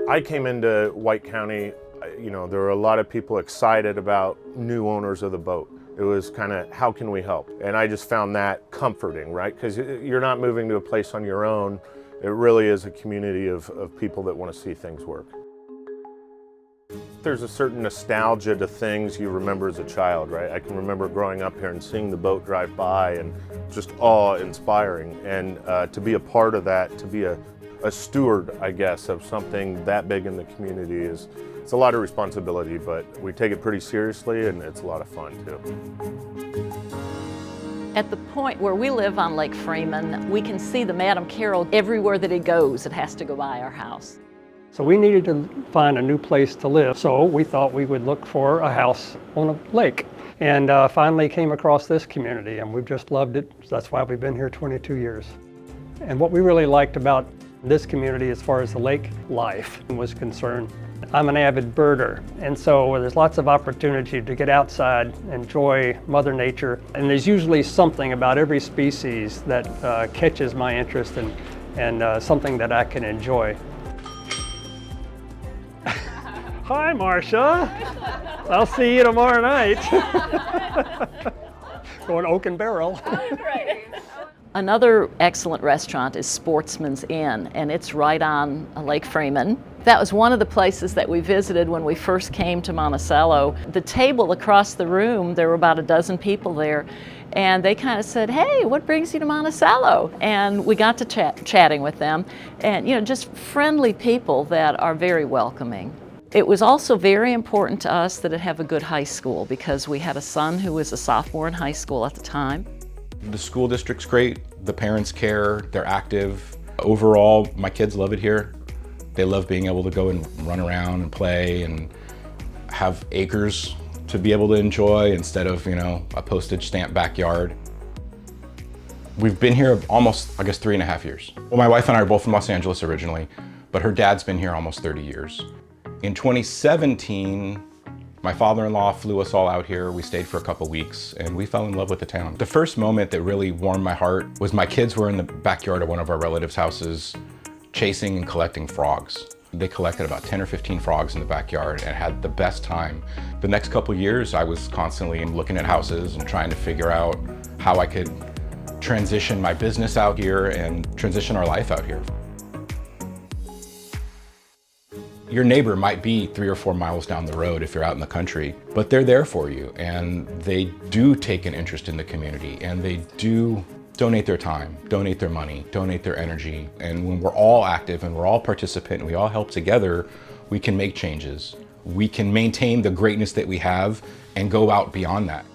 I came into White County, there were a lot of people excited about new owners of the boat. It was kind of, how can we help? And I just found that comforting, right? Because you're not moving to a place on your own. It really is a community of people that want to see things work. There's a certain nostalgia to things you remember as a child, right? I can remember growing up here and seeing the boat drive by and just awe-inspiring. And to be a part of that, to be a steward, I guess, of something that big in the community it's a lot of responsibility, but we take it pretty seriously and it's a lot of fun too. At the point where we live on Lake Freeman, we can see the Madam Carroll everywhere that it goes. It has to go by our house. So we needed to find a new place to live. So we thought we would look for a house on a lake. And finally came across this community and we've just loved it. That's why we've been here 22 years. And what we really liked about this community as far as the lake life was concerned, I'm an avid birder, and so there's lots of opportunity to get outside, enjoy Mother Nature, and there's usually something about every species that catches my interest and something that I can enjoy. Hi, Marcia. I'll see you tomorrow night. Going Oak and Barrel. Oh, great. Another excellent restaurant is Sportsman's Inn, and it's right on Lake Freeman. That was one of the places that we visited when we first came to Monticello. The table across the room, there were about a dozen people there, and they kind of said, "Hey, what brings you to Monticello?" And we got to chatting with them, and just friendly people that are very welcoming. It was also very important to us that it have a good high school because we had a son who was a sophomore in high school at the time. The school district's great, the parents care, they're active. Overall, my kids love it here. They love being able to go and run around and play and have acres to be able to enjoy instead of, a postage stamp backyard. We've been here almost, 3.5 years. Well, my wife and I are both from Los Angeles originally, but her dad's been here almost 30 years. In 2017, my father-in-law flew us all out here. We stayed for a couple weeks and we fell in love with the town. The first moment that really warmed my heart was my kids were in the backyard of one of our relatives' houses chasing and collecting frogs. They collected about 10 or 15 frogs in the backyard and had the best time. The next couple years, I was constantly looking at houses and trying to figure out how I could transition my business out here and transition our life out here. Your neighbor might be 3 or 4 miles down the road if you're out in the country, but they're there for you and they do take an interest in the community and they do donate their time, donate their money, donate their energy. And when we're all active and we're all participant and we all help together, we can make changes. We can maintain the greatness that we have and go out beyond that.